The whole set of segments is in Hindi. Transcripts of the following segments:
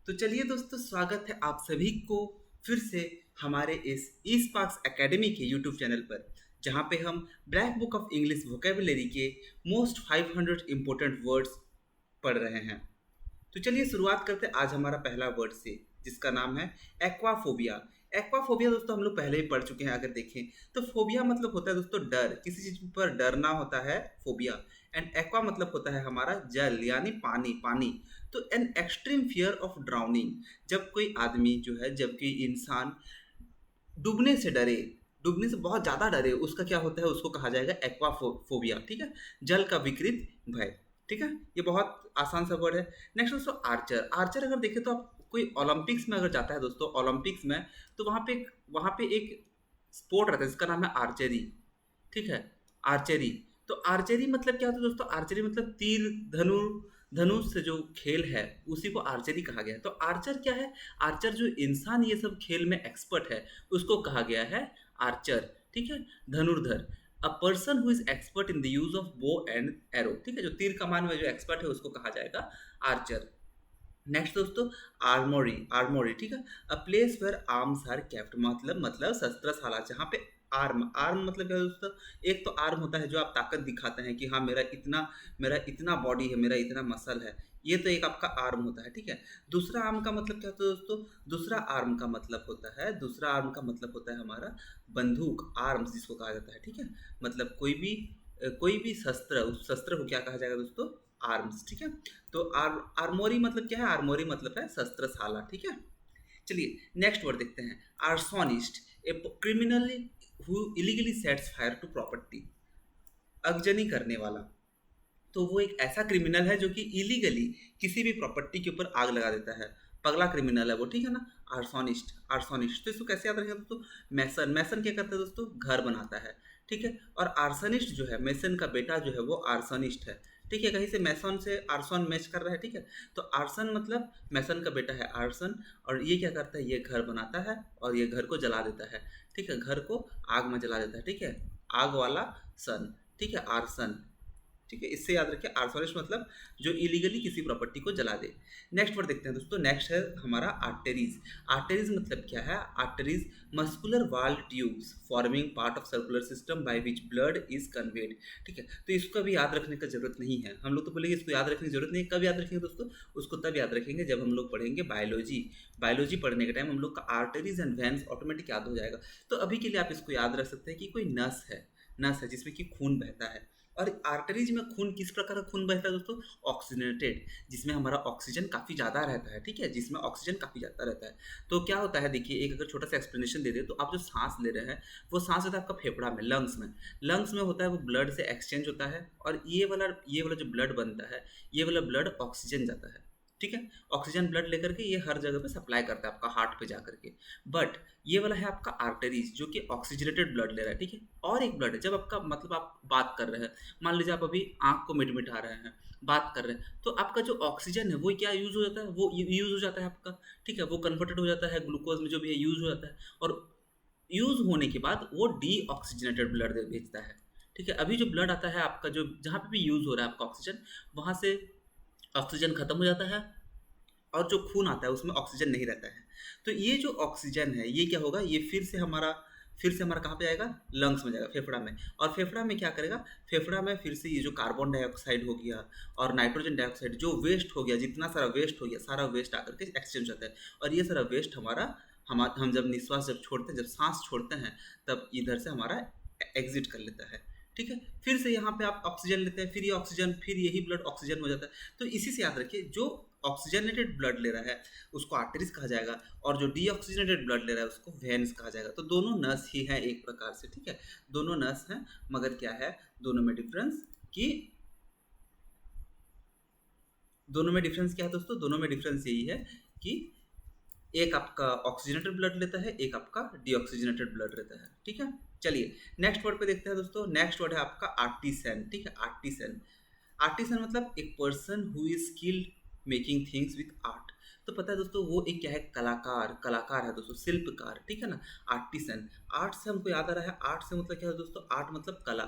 तो चलिए दोस्तों, स्वागत है आप सभी को फिर से हमारे इस ई स्पार्क्स एकेडमी के यूट्यूब चैनल पर, जहाँ पे हम black book of English vocabulary के मोस्ट 500 इम्पोर्टेंट वर्ड्स पढ़ रहे हैं। तो चलिए शुरुआत करते हैं आज हमारा पहला वर्ड से, जिसका नाम है एक्वाफोबिया। एक्वाफोबिया दोस्तों हम लोग पहले ही पढ़ चुके हैं। अगर देखें तो फोबिया मतलब होता है दोस्तों डर, किसी चीज पर डरना होता है फोबिया। एंड एक्वा मतलब होता है हमारा जल यानी पानी पानी। तो an extreme fear of drowning, जब कोई आदमी जो है, जब कोई इंसान डूबने से डरे, डूबने से बहुत ज़्यादा डरे, उसका क्या होता है, उसको कहा जाएगा एक्वाफोबिया। ठीक है, जल का विकृत भय। ठीक है, ये बहुत आसान सा वर्ड है। नेक्स्ट दोस्तों आर्चर। आर्चर अगर देखें तो आप कोई ओलंपिक्स में अगर जाता है दोस्तों, ओलंपिक्स में, तो वहाँ पे एक स्पोर्ट रहता है जिसका नाम है आर्चरी। ठीक है, आर्चरी। तो आर्चरी मतलब क्या होता है दोस्तों? आर्चरी मतलब तीर धनुष से जो खेल है उसी को आर्चरी कहा गया है। तो आर्चर क्या है? आर्चर जो इंसान ये सब खेल में एक्सपर्ट है उसको कहा गया है आर्चर। ठीक है, धनुर्धर। A person who is expert in the use of bow and arrow. ठीक है, जो तीर कमान में जो एक्सपर्ट है उसको कहा जाएगा आर्चर। नेक्स्ट दोस्तों आर्मोरी। आर्मोरी ठीक है, a place where arms are kept, मतलब शस्त्रशाला, जहाँ पे आर्म। आर्म मतलब क्या है दोस्तों? एक तो आर्म होता है जो आप ताकत दिखाते हैं कि हाँ मेरा इतना बॉडी है, मेरा इतना मसल है, ये तो एक आपका आर्म होता है। ठीक है, दूसरा आर्म का मतलब क्या होता है दोस्तों? दूसरा आर्म का मतलब होता है हमारा बंदूक, आर्म्स जिसको कहा जाता है। ठीक है, मतलब कोई भी शस्त्र, उस शस्त्र को क्या कहा जाएगा दोस्तों? आर्म्स। ठीक है, तो आर्मोरी मतलब क्या है? आर्मोरी मतलब है शस्त्रशाला। ठीक है, चलिए नेक्स्ट वर्ड देखते हैं। Arsonist, a criminal who illegally sets fire to property. अगजनी करने वाला, तो वो एक ऐसा क्रिमिनल है जो कि इलीगली किसी भी प्रॉपर्टी के ऊपर आग लगा देता है। पगला क्रिमिनल है वो। ठीक है ना, आर्सोनिस्ट। आर्सोनिस्ट तो इसको कैसे याद रखेंगे दोस्तों? मैसन। मैसन क्या करता है दोस्तों? घर बनाता है। ठीक है, और आर्सनिस्ट जो है, मैसन का बेटा जो है वो आर्सनिस्ट है। ठीक है, कहीं से मैसन से आर्सन मैच कर रहा है। ठीक है, तो आर्सन मतलब मैसन का बेटा है आर्सन, और ये क्या करता है? ये घर बनाता है और ये घर को जला देता है। ठीक है, घर को आग में जला देता है। ठीक है, आग वाला सन। ठीक है, आर्सन। ठीक है, इससे याद रखिए आर्सोनिस्ट मतलब जो इलीगली किसी प्रॉपर्टी को जला दे। नेक्स्ट वर्ड देखते हैं दोस्तों। नेक्स्ट है हमारा आर्टेरीज। आर्टेरीज मतलब क्या है? आर्टेरीज मस्कुलर वाल tubes forming part of circular system by which blood is conveyed. ठीक है, तो इसको भी याद रखने का जरूरत नहीं है। हम लोग तो बोलेंगे इसको याद रखने की जरूरत नहीं है। कब याद रखेंगे दोस्तों? उसको तब याद रखेंगे जब हम लोग पढ़ेंगे बायोलॉजी। बायोलॉजी पढ़ने के टाइम हम लोग का आर्टरीज एंड वेन्स ऑटोमेटिक याद हो जाएगा। तो अभी के लिए आप इसको याद रख सकते हैं कि कोई नस है जिसमें कि खून बहता है। और आर्टरीज में खून किस प्रकार का खून बहता है दोस्तों? ऑक्सीजनेटेड, जिसमें हमारा ऑक्सीजन काफ़ी ज़्यादा रहता है। ठीक है, जिसमें ऑक्सीजन काफ़ी ज़्यादा रहता है। तो क्या होता है देखिए, एक अगर छोटा सा एक्सप्लेनेशन दे दे तो आप जो सांस ले रहे हैं वो सांस होता है आपका फेफड़ा में, लंग्स में। लंग्स में होता है वो ब्लड से एक्सचेंज होता है, और ये वाला जो ब्लड बनता है, ये वाला ब्लड ऑक्सीजन जाता है। ठीक है, ऑक्सीजन ब्लड लेकर के ये हर जगह पे सप्लाई करता है आपका हार्ट पे जा करके। बट ये वाला है आपका आर्टरीज जो कि ऑक्सीजनेटेड ब्लड ले रहा है। ठीक है, और एक ब्लड है जब आपका मतलब आप बात कर रहे हैं, मान लीजिए आप अभी आंख को मिटमिटा रहे हैं, बात कर रहे हैं, तो आपका जो ऑक्सीजन है वो क्या यूज हो जाता है? वो यूज हो जाता है आपका। ठीक है, वो कन्वर्टेड हो जाता है ग्लूकोज में, जो भी है यूज हो जाता है, और यूज होने के बाद वो डी ऑक्सीजनेटेड ब्लड भेजता है। ठीक है, अभी जो ब्लड आता है आपका, जो जहाँ पे भी यूज हो रहा है आपका ऑक्सीजन, वहाँ से ऑक्सीजन खत्म हो जाता है, और जो खून आता है उसमें ऑक्सीजन नहीं रहता है। तो ये जो ऑक्सीजन है ये क्या होगा? ये फिर से हमारा कहाँ पे जाएगा? लंग्स में जाएगा, फेफड़ा में। और फेफड़ा में क्या करेगा? फेफड़ा में फिर से ये जो कार्बन डाइऑक्साइड हो गया और नाइट्रोजन डाइऑक्साइड जो वेस्ट हो गया, जितना सारा वेस्ट हो गया, सारा वेस्ट आकर के एक्सचेंज होता है। और ये सारा वेस्ट हम जब निश्वास जब छोड़ते हैं, जब सांस छोड़ते हैं, तब इधर से हमारा एग्जिट कर लेता है। ठीक है, फिर से यहाँ पे आप ऑक्सीजन लेते हैं, फिर ये ऑक्सीजन, फिर यही ब्लड ऑक्सीजन हो जाता है। तो इसी से याद रखिए, जो ऑक्सीजनेटेड ब्लड ले रहा है उसको आर्टरीज कहा जाएगा, और जो डीऑक्सीजनेटेड ब्लड ले रहा है उसको वेन्स कहा जाएगा। तो दोनों नस ही हैं एक प्रकार से। ठीक है, दोनों नस हैं, मगर क्या है दोनों में डिफरेंस क्या है दोस्तों? दोनों में डिफरेंस यही है कि एक आपका ऑक्सीजनेटेड ब्लड लेता है, एक आपका डीऑक्सीजनेटेड ब्लड रहता है। ठीक है, चलिए नेक्स्ट वर्ड पे देखते हैं दोस्तों। नेक्स्ट वर्ड है आपका आर्टिसन। ठीक है, आर्टिसन। आर्टिसन मतलब एक person who is skilled making things with art. तो पता है दोस्तों वो एक क्या है? कलाकार। कलाकार है दोस्तों, शिल्पकार। ठीक है ना, आर्टिसन। आर्ट से हमको याद आ रहा है, आर्ट से मतलब क्या है दोस्तों? आर्ट मतलब कला।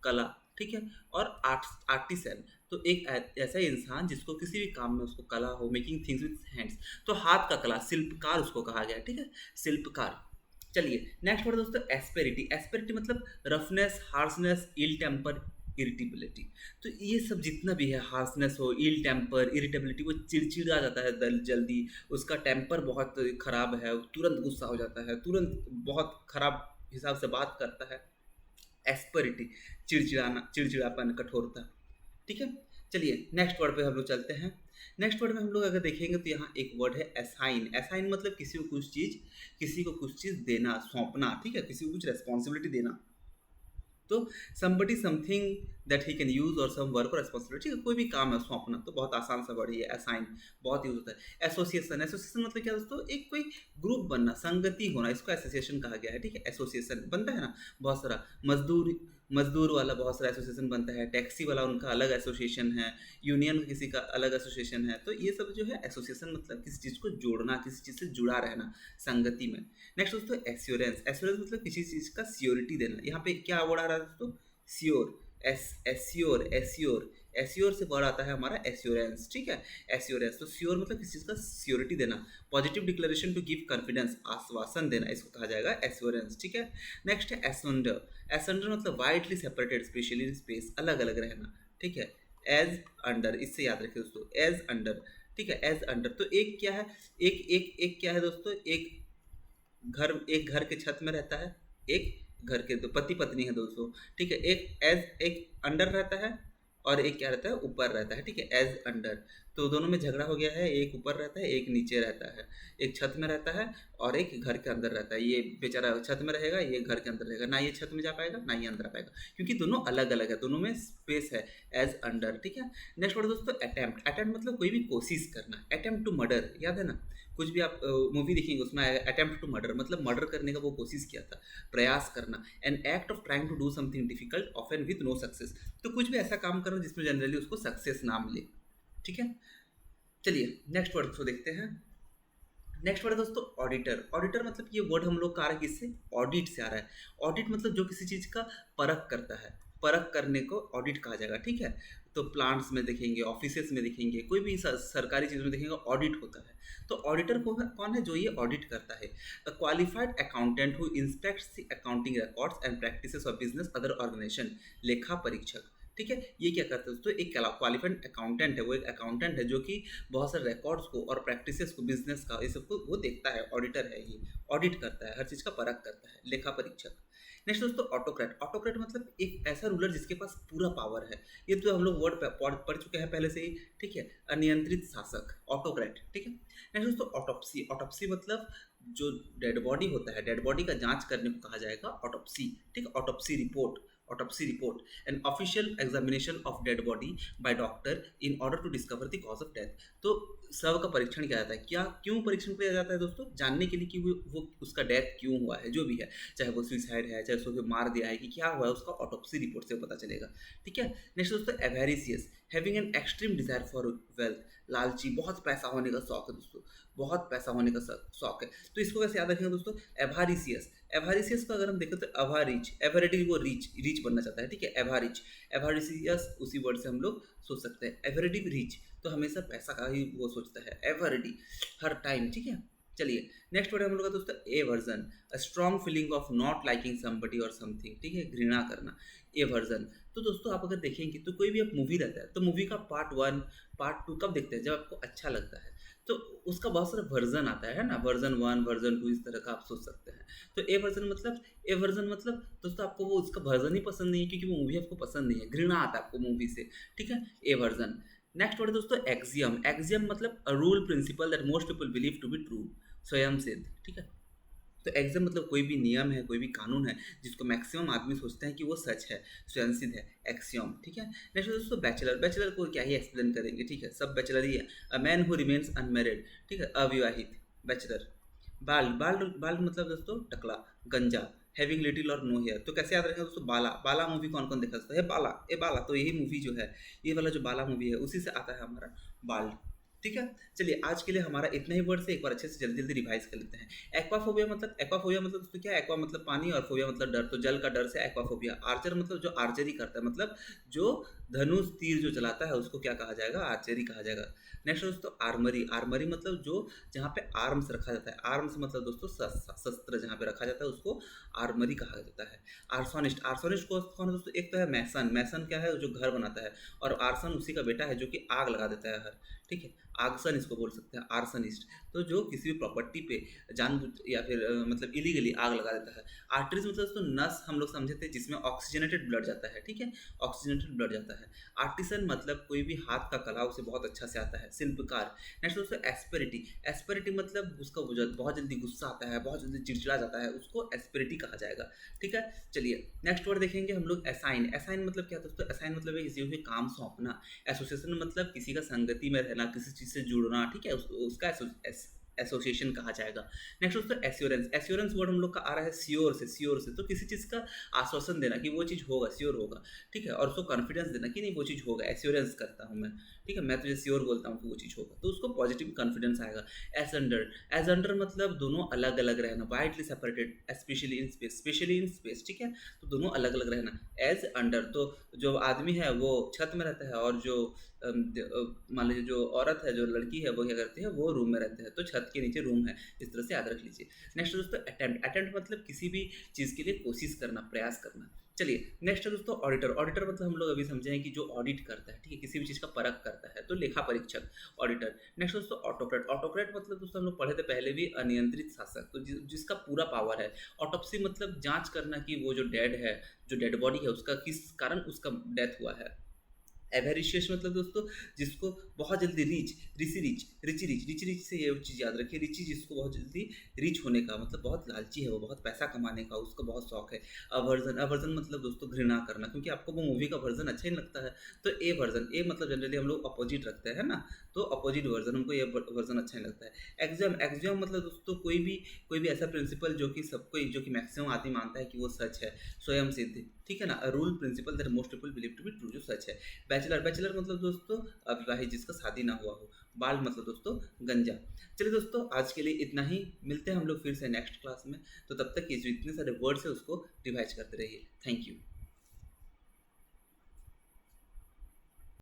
कला। ठीक है। और आर्टिसन, तो एक ऐसा इंसान जिसको किसी भी काम में उसको कला हो, मेकिंग थिंग्स विद हैंड्स, तो हाथ का कला, शिल्पकार उसको कहा गया है, ठीक है, शिल्पकार। चलिए नेक्स्ट वर्ड दोस्तों एस्पेरिटी। एस्पेरिटी मतलब रफनेस, हार्शनेस, इल टेम्पर, इरिटेबिलिटी। तो ये सब जितना भी है, हार्शनेस हो, इल टेम्पर, इरिटेबिलिटी, वो चिड़चिड़ा जाता है जल्दी, उसका टेम्पर बहुत खराब है, तुरंत गुस्सा हो जाता है, तुरंत बहुत खराब हिसाब से बात करता है। एस्पेरिटी, चिड़चिड़ाना, चिड़चिड़ापन, कठोरता, ठीक है। चलिए नेक्स्ट वर्ड पे हम लोग चलते हैं। नेक्स्ट वर्ड में हम लोग अगर देखेंगे तो यहाँ एक वर्ड है असाइन। असाइन मतलब किसी को कुछ चीज़, किसी को कुछ चीज़ देना, सौंपना, ठीक है, किसी को कुछ रेस्पॉन्सिबिलिटी देना। तो somebody something that he can use और सम वर्क और रेस्पॉन्सिबिलिटी, कोई भी काम है सौंपना, तो बहुत आसान सा वर्ड है असाइन, बहुत यूज होता है। एसोसिएशन, एसोसिएशन मतलब क्या दोस्तों, एक कोई ग्रुप बनना, संगति होना, इसको एसोसिएशन कहा गया है, ठीक है। एसोसिएशन बनता है ना बहुत सारा, मजदूर, मजदूर वाला बहुत सारा एसोसिएशन बनता है, टैक्सी वाला उनका अलग एसोसिएशन है, यूनियन किसी का अलग एसोसिएशन है। तो ये सब जो है एसोसिएशन मतलब किसी चीज़ को जोड़ना, किसी चीज़ से जुड़ा रहना, संगति में। नेक्स्ट दोस्तों एश्योरेंस। एश्योरेंस मतलब किसी चीज़ का सियोरिटी देना। यहाँ पे क्या वर्ड आ रहा है दोस्तों, श्योर, एश्योर, एश्योर, एश्योर से वर्ड आता है हमारा एश्योरेंस, ठीक है। एश्योरेंस, तो श्योर मतलब किसी चीज़ का सियोरिटी देना, positive declaration to give confidence, आश्वासन देना, इसको कहा जाएगा एश्योरेंस, ठीक है। नेक्स्ट है एसुंडर। एसुंडर मतलब widely separated, specially in space, अलग अलग रहना, ठीक है। एज अंडर, इससे याद रखिए दोस्तों, एज अंडर, ठीक है, एज अंडर। तो एक क्या है, एक एक एक क्या है दोस्तों, एक घर के छत में रहता है, एक घर के, तो पति पत्नी है दोस्तों, ठीक है। एक एज, एक अंडर रहता है और एक क्या रहता है, ऊपर रहता है, ठीक है, एज अंडर। तो दोनों में झगड़ा हो गया है, एक ऊपर रहता है, एक नीचे रहता है, एक छत में रहता है और एक घर के अंदर रहता है। ये बेचारा छत में रहेगा, ये घर के अंदर रहेगा, ना ये छत में जा पाएगा ना ये अंदर आ पाएगा, क्योंकि दोनों अलग अलग है, दोनों में स्पेस है, एज अंडर, ठीक है। नेक्स्ट वर्ड दोस्तों अटेम्प्ट। अटेम्प्ट मतलब कोई भी कोशिश करना, अटेम्प्ट टू मर्डर, याद है ना, कुछ भी आप मूवी देखेंगे उसमें अटेम्प्ट टू मर्डर मतलब मर्डर करने का वो कोशिश किया था, प्रयास करना। An act of trying to do something difficult often with no success, तो कुछ भी ऐसा काम करना जिसमें जनरली उसको सक्सेस ना मिले, ठीक है। चलिए नेक्स्ट वर्ड को देखते हैं। नेक्स्ट वर्ड है दोस्तों ऑडिटर। ऑडिटर मतलब ये वर्ड हम लोग का आ रहा है किससे, ऑडिट से आ रहा है। ऑडिट मतलब जो किसी चीज़ का परख करता है, परख करने को ऑडिट कहा जाएगा, ठीक है। तो प्लांट्स में देखेंगे, ऑफिसेस में देखेंगे, कोई भी सरकारी चीज़ में देखेंगे ऑडिट होता है। तो ऑडिटर कौन है जो ये ऑडिट करता है, a qualified accountant who inspects the accounting records and practices of business other organisation, लेखा परीक्षक, ठीक है। ये क्या करता है दोस्तों, एक क्वालिफाइड अकाउंटेंट है, वो एक अकाउंटेंट है जो कि बहुत सारे रिकॉर्ड्स को और प्रैक्टिसेस को, बिजनेस का, ये सबको वो देखता है, ऑडिटर है ये, ऑडिट करता है, हर चीज़ का परख करता है, लेखा परीक्षक। नेक्स्ट दोस्तों ऑटोक्रेट। ऑटोक्रेट मतलब एक ऐसा रूलर जिसके पास पूरा पावर है, ये तो हम लोग वर्ड पढ़ चुके हैं पहले से ही, ठीक है, अनियंत्रित शासक, ऑटोक्रेट, ठीक है। नेक्स्ट दोस्तों ऑटोप्सी। ऑटोप्सी मतलब जो डेड बॉडी होता है, डेड बॉडी का जांच करने को कहा जाएगा ऑटोप्सी, ठीक है। Autopsy report, autopsy report, an official examination of dead body by doctor in order to discover the cause of death. तो शव का परीक्षण किया जाता है, क्या क्यों परीक्षण किया जाता है दोस्तों, जानने के लिए कि वो उसका डेथ क्यों हुआ है, जो भी है, चाहे वो सुसाइड है, चाहे उसको मार दिया है, कि क्या हुआ है, उसका ऑटोप्सी रिपोर्ट से पता चलेगा, ठीक है। नेक्स्ट दोस्तों avaricious. Having an extreme desire for wealth, लालची, बहुत पैसा होने का शौक है दोस्तों, बहुत पैसा होने का शौक है। तो इसको कैसे याद रखेंगे दोस्तों, एवारिसियस। एवारिसियस को अगर हम देखें तो एवारिच, एवरेटिव वो रीच, रीच बनना चाहता है, ठीक है, एवारिच, एवारिसियस उसी वर्ड से हम लोग सोच सकते हैं। एवरेटिव रीच तो हमेशा पैसा का ही वो सोचता है, एवरेडी, हर टाइम, ठीक है। चलिए नेक्स्ट वर्ड हम लोग का दोस्तों aversion. A strong feeling of not liking somebody और समथिंग, ठीक है, घृणा करना, एवर्जन। तो दोस्तों आप अगर देखेंगे तो कोई भी आप मूवी रहता है तो मूवी का पार्ट 1 पार्ट 2 कब देखते हैं, जब आपको अच्छा लगता है, तो उसका बहुत सारा वर्जन आता है ना, वर्जन 1 वर्जन 2 इस तरह का आप सोच सकते हैं। तो ए वर्जन मतलब दोस्तों आपको वो उसका वर्जन ही पसंद नहीं है, क्योंकि वो मूवी आपको पसंद नहीं है, घृणा आता है आपको मूवी से, ठीक है, ए वर्जन। नेक्स्ट वर्ड है दोस्तों एक्सियम। एक्सियम मतलब a rule principle that most people believe to be true, स्वयं सिद्ध, ठीक है। तो एक्सियम मतलब कोई भी नियम है, कोई भी कानून है जिसको मैक्सिमम आदमी सोचते हैं कि वो सच है, स्वयं सिद्ध है, एक्सियम, ठीक है। नेक्स्ट दोस्तों बैचलर। बैचलर को क्या ही एक्सप्लेन करेंगे, ठीक है, सब बैचलर ही है। A man who remains unmarried, ठीक है, अविवाहित, बैचलर। बाल, बाल बाल मतलब दोस्तों टकला, गंजा, हैविंग लिटिल और नो हेयर। तो कैसे याद रखेंगे दोस्तों, बाला। बाला मूवी कौन कौन देखा है, बाला, ए बाला, तो यही मूवी जो है, ये वाला जो बाला मूवी है उसी से आता है हमारा बाल, ठीक है? चलिए आज के लिए हमारा इतना ही वर्ड्स है, एक बार अच्छे से जल्दी-जल्दी रिवाइज़ कर लेते हैं। एक्वाफोबिया मतलब दोस्तों क्या है? एक्वा मतलब पानी और फोबिया मतलब डर, तो जल का डर से एक्वाफोबिया। आर्चर मतलब जो आर्चरी करता है, मतलब जो धनुष तीर जो चलाता है उसको क्या कहा जाएगा? आर्चरी कहा जाएगा। नेक्स्ट दोस्तों आर्मरी, आर्मरी मतलब जो जहाँ पे आर्म्स रखा जाता है, आर्म्स मतलब दोस्तों शस्त्र जहाँ पे रखा जाता है उसको आर्मरी कहा जाता है। आर्सोनिस्ट, आर्सोनिस्ट कौन है दोस्तों? एक तो है मैसन, मैसन क्या है? जो घर बनाता है, और आर्सन उसी का बेटा है जो कि आग लगा देता है हर, ठीक है? आगसन इसको बोल सकते हैं, आर्सनिस्ट। तो जो किसी भी प्रॉपर्टी पे जानबूझ या फिर मतलब इलीगली आग लगा देता है। आर्टरीज मतलब दोस्तों नस हम लोग समझे थे जिसमें ऑक्सीजनेटेड ब्लड जाता है, ठीक है? ऑक्सीजनेटेड ब्लड जाता है। आर्टिसन मतलब कोई भी हाथ का कला उसे बहुत अच्छा से आता है, शिल्पकार। नेक्स्ट दोस्तों एस्पेरिटी, एस्पेरिटी मतलब उसका बहुत जल्दी गुस्सा आता है, बहुत जल्दी चिड़चिड़ा जाता है, उसको एस्पेरिटी कहा जाएगा, ठीक है? चलिए नेक्स्ट वर्ड देखेंगे हम लोग असाइन। असाइन मतलब क्या दोस्तों? असाइन मतलब है किसी को भी काम सौंपना। एसोसिएशन मतलब किसी का संगति में रहना, किसी चीज़ से जुड़ना, ठीक है? उसका एसोसिएशन कहा जाएगा। नेक्स्ट दोस्तों एश्योरेंस, एश्योरेंस वर्ड हम लोग का आ रहा है श्योर से, तो किसी चीज़ का आश्वासन देना कि वो चीज़ होगा, श्योर होगा, ठीक है? और उसको कॉन्फिडेंस देना कि नहीं वो चीज़ होगा, एश्योरेंस करता हूँ मैं, ठीक है? मैं तुझे श्योर बोलता हूँ कि वो चीज़ होगा, तो उसको पॉजिटिव कॉन्फिडेंस आएगा। एज अंडर मतलब दोनों अलग अलग रहना, widely separated, specially in space, ठीक है? तो दोनों अलग अलग रहना। एज अंडर तो जो आदमी है वो छत में रहता है, और जो मान लीजिए जो औरत है, जो लड़की है, वो क्या करती है? वो रूम में रहते हैं, तो छत के नीचे रूम है, इस तरह से याद रख लीजिए। नेक्स्ट दोस्तों अटेम्प्ट, अटेम्प्ट मतलब किसी भी चीज़ के लिए कोशिश करना, प्रयास करना। चलिए नेक्स्ट है दोस्तों ऑडिटर, ऑडिटर मतलब हम लोग अभी समझे हैं कि जो ऑडिट करता है, ठीक है? किसी भी चीज़ का परख करता है, तो लेखा परीक्षक, ऑडिटर। नेक्स्ट दोस्तों ऑटोक्रेट, ऑटोक्रेट मतलब दोस्तों हम लोग पढ़े थे पहले भी, अनियंत्रित शासक, तो जिसका पूरा पावर है। ऑटोप्सी मतलब जांच करना कि वो जो डेड है, जो डेड बॉडी है, उसका किस कारण उसका डेथ हुआ है। एवेरिशियस मतलब दोस्तों जिसको बहुत जल्दी रिची रिच से ये चीज़ याद रखिए, रिची जिसको बहुत जल्दी रिच होने का मतलब बहुत लालची है, वो बहुत पैसा कमाने का उसको बहुत शौक है। अवर्जन, अवर्जन मतलब दोस्तों घृणा करना, क्योंकि आपको वो मूवी का वर्जन अच्छा ही नहीं लगता है, तो ए वर्जन, ए मतलब जनरली हम लोग अपोजिट रखते हैं ना, तो अपोजिट वर्जन, हमको ये वर्जन अच्छा नहीं लगता है। एग्जाम, एग्जाम मतलब दोस्तों कोई भी ऐसा प्रिंसिपल जो कि सबको, जो कि मैक्सिमम आदमी मानता है कि वो सच है, स्वयं सिद्ध, ठीक है ना? Rule principle that most people believe to be true, जो सच है। बैचलर, बैचलर मतलब दोस्तों अविवाहित, जिसका शादी ना हुआ हो। बाल मतलब दोस्तों गंजा। चलिए दोस्तों आज के लिए इतना ही, मिलते हैं हम लोग फिर से नेक्स्ट क्लास में। तो तब तक ये जो इतने सारे वर्ड्स है उसको रिवाइज करते रहिए। Thank you.